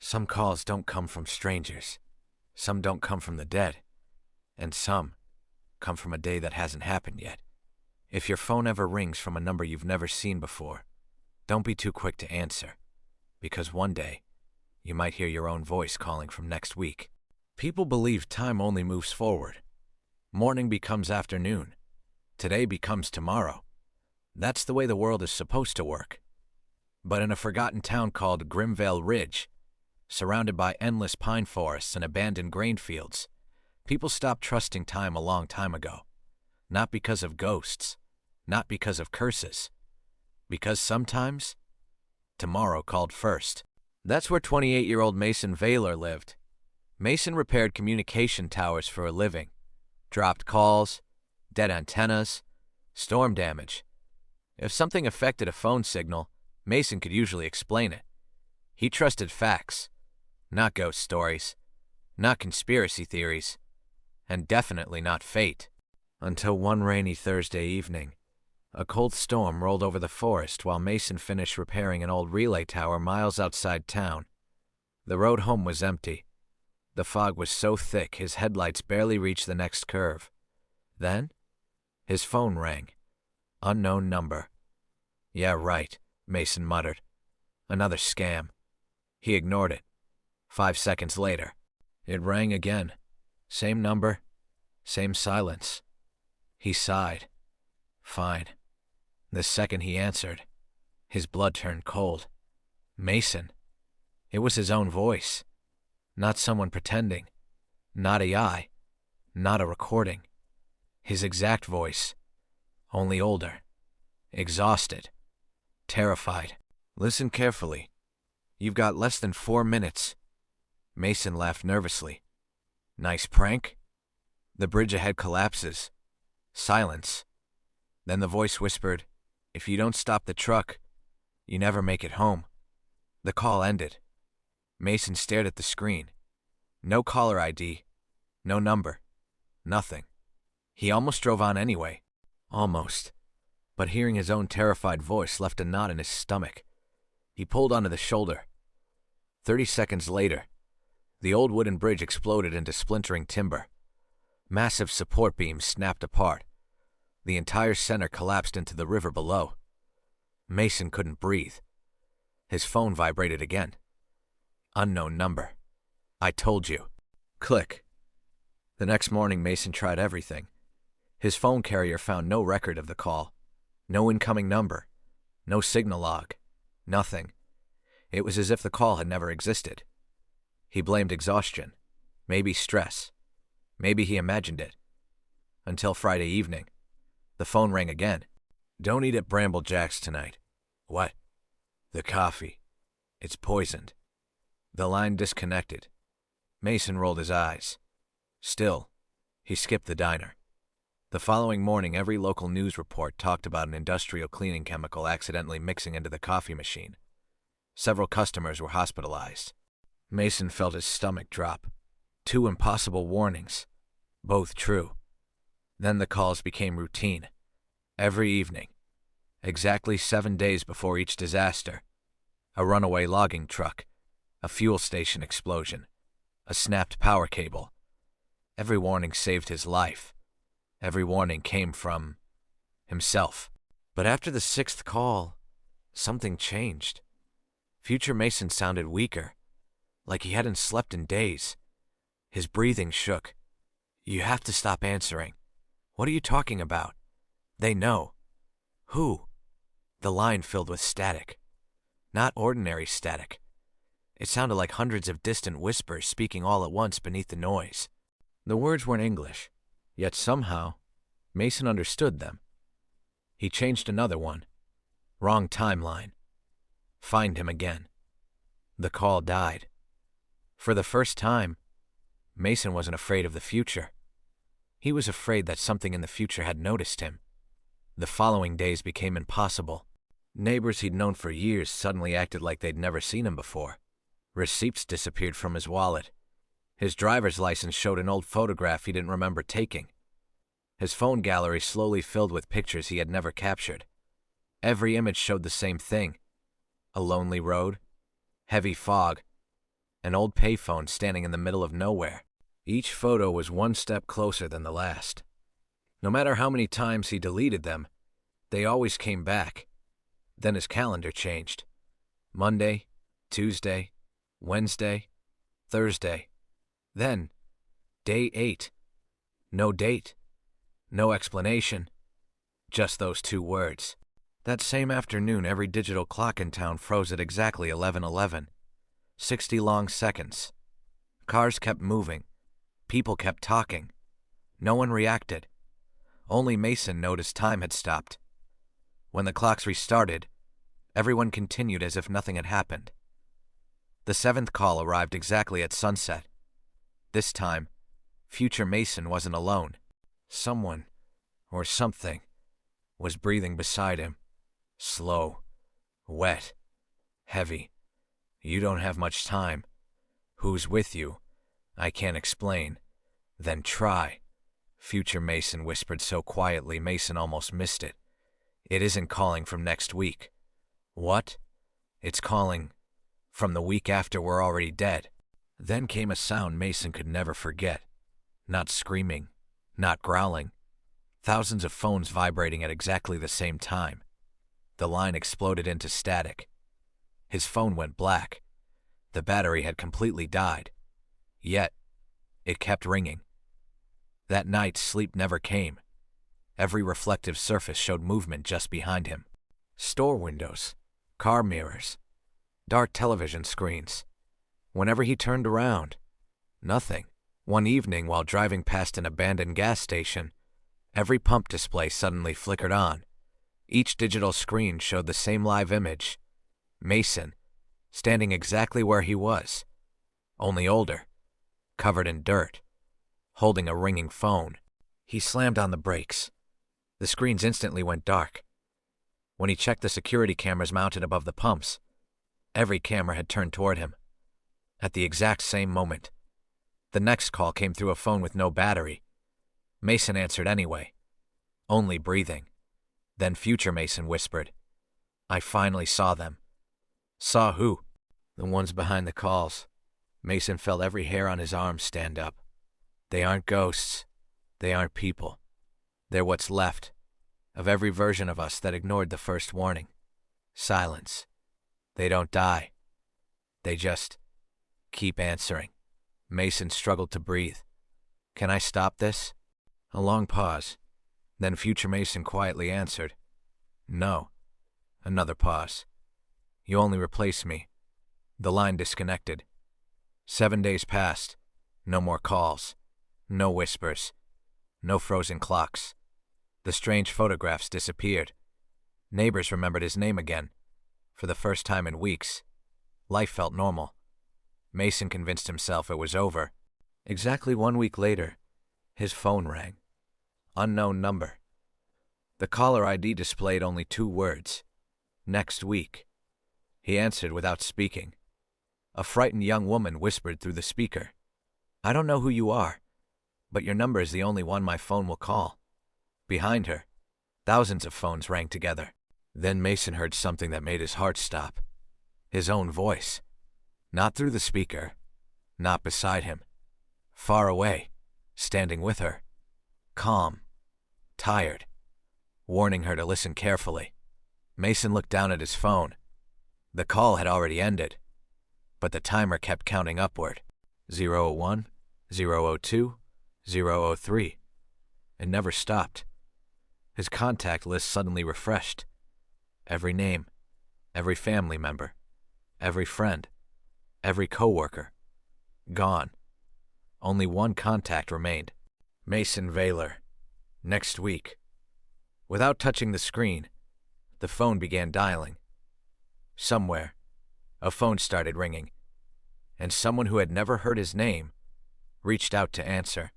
Some calls don't come from strangers. Some don't come from the dead. And some come from a day that hasn't happened yet. If your phone ever rings from a number you've never seen before, don't be too quick to answer, because one day, you might hear your own voice calling from next week. People believe time only moves forward. Morning becomes afternoon. Today becomes tomorrow. That's the way the world is supposed to work. But in a forgotten town called Grimvil Ridge, surrounded by endless pine forests and abandoned grain fields, people stopped trusting time a long time ago. Not because of ghosts, not because of curses, because sometimes tomorrow called first. That's where 28-year-old Mason Vaylor lived. Mason repaired communication towers for a living, dropped calls, dead antennas, storm damage. If something affected a phone signal, Mason could usually explain it. He trusted facts, not ghost stories, not conspiracy theories, and definitely not fate. Until one rainy Thursday evening, a cold storm rolled over the forest while Mason finished repairing an old relay tower miles outside town. The road home was empty. The fog was so thick his headlights barely reached the next curve. Then, his phone rang. Unknown number. Yeah, right, Mason muttered. Another scam. He ignored it. 5 seconds later, it rang again. Same number, same silence. He sighed. Fine. The second he answered, his blood turned cold. Mason. It was his own voice. Not someone pretending. Not AI. Not a recording. His exact voice. Only older. Exhausted. Terrified. Listen carefully. You've got less than 4 minutes. Mason laughed nervously. Nice prank? The bridge ahead collapses. Silence. Then the voice whispered, if you don't stop the truck, you never make it home. The call ended. Mason stared at the screen. No caller ID. No number. Nothing. He almost drove on anyway. Almost. But hearing his own terrified voice left a knot in his stomach. He pulled onto the shoulder. 30 seconds later, the old wooden bridge exploded into splintering timber. Massive support beams snapped apart. The entire center collapsed into the river below. Mason couldn't breathe. His phone vibrated again. Unknown number. I told you. Click. The next morning, Mason tried everything. His phone carrier found no record of the call. No incoming number. No signal log. Nothing. It was as if the call had never existed. He blamed exhaustion. Maybe stress. Maybe he imagined it. Until Friday evening. The phone rang again. Don't eat at Bramble Jack's tonight. What? The coffee. It's poisoned. The line disconnected. Mason rolled his eyes. Still, he skipped the diner. The following morning, every local news report talked about an industrial cleaning chemical accidentally mixing into the coffee machine. Several customers were hospitalized. Mason felt his stomach drop. 2 impossible warnings. Both true. Then the calls became routine. Every evening. Exactly 7 days before each disaster. A runaway logging truck. A fuel station explosion. A snapped power cable. Every warning saved his life. Every warning came from himself. But after the 6th call, something changed. Future Mason sounded weaker, like he hadn't slept in days. His breathing shook. You have to stop answering. What are you talking about? They know. Who? The line filled with static. Not ordinary static. It sounded like hundreds of distant whispers speaking all at once beneath the noise. The words weren't English, yet somehow, Mason understood them. He changed another one. Wrong timeline. Find him again. The call died. For the first time, Mason wasn't afraid of the future. He was afraid that something in the future had noticed him. The following days became impossible. Neighbors he'd known for years suddenly acted like they'd never seen him before. Receipts disappeared from his wallet. His driver's license showed an old photograph he didn't remember taking. His phone gallery slowly filled with pictures he had never captured. Every image showed the same thing. A lonely road, heavy fog, An old payphone standing in the middle of nowhere. Each photo was one step closer than the last. No matter how many times he deleted them, they always came back. Then his calendar changed. Monday, Tuesday, Wednesday, Thursday. Then, day 8. No date. No explanation. Just those 2 words. That same afternoon, every digital clock in town froze at exactly 11:11. 60 long seconds. Cars kept moving. People kept talking. No one reacted. Only Mason noticed time had stopped. When the clocks restarted, everyone continued as if nothing had happened. The 7th call arrived exactly at sunset. This time, future Mason wasn't alone. Someone, or something, was breathing beside him. Slow, wet, heavy. You don't have much time. Who's with you? I can't explain. Then try. Future Mason whispered so quietly Mason almost missed it. It isn't calling from next week. What? It's calling from the week after we're already dead. Then came a sound Mason could never forget. Not screaming, not growling. Thousands of phones vibrating at exactly the same time. The line exploded into static. His phone went black. The battery had completely died. Yet, it kept ringing. That night, sleep never came. Every reflective surface showed movement just behind him. Store windows, car mirrors, dark television screens. Whenever he turned around, nothing. One evening, while driving past an abandoned gas station, every pump display suddenly flickered on. Each digital screen showed the same live image. Mason, standing exactly where he was, only older, covered in dirt, holding a ringing phone. He slammed on the brakes. The screens instantly went dark. When he checked the security cameras mounted above the pumps, every camera had turned toward him. At the exact same moment, the next call came through a phone with no battery. Mason answered anyway, only breathing. Then future Mason whispered, I finally saw them. Saw who? The ones behind the calls. Mason felt every hair on his arm stand up. They aren't ghosts. They aren't people. They're what's left of every version of us that ignored the first warning. Silence. They don't die. They just keep answering. Mason struggled to breathe. Can I stop this? A long pause. Then future Mason quietly answered, No. Another pause. You only replace me. The line disconnected. 7 days passed. No more calls. No whispers. No frozen clocks. The strange photographs disappeared. Neighbors remembered his name again. For the first time in weeks, life felt normal. Mason convinced himself it was over. Exactly 1 week later, his phone rang. Unknown number. The caller ID displayed only 2 words. Next week. He answered without speaking. A frightened young woman whispered through the speaker, I don't know who you are, but your number is the only one my phone will call. Behind her, thousands of phones rang together. Then Mason heard something that made his heart stop. His own voice. Not through the speaker. Not beside him. Far away, standing with her. Calm. Tired. Warning her to listen carefully. Mason looked down at his phone. The call had already ended, but the timer kept counting upward. 001, 002, 003. It never stopped. His contact list suddenly refreshed. Every name, every family member, every friend, every coworker. Gone. Only one contact remained. Mason Vaylor. Next week. Without touching the screen, the phone began dialing. Somewhere, a phone started ringing, and someone who had never heard his name reached out to answer.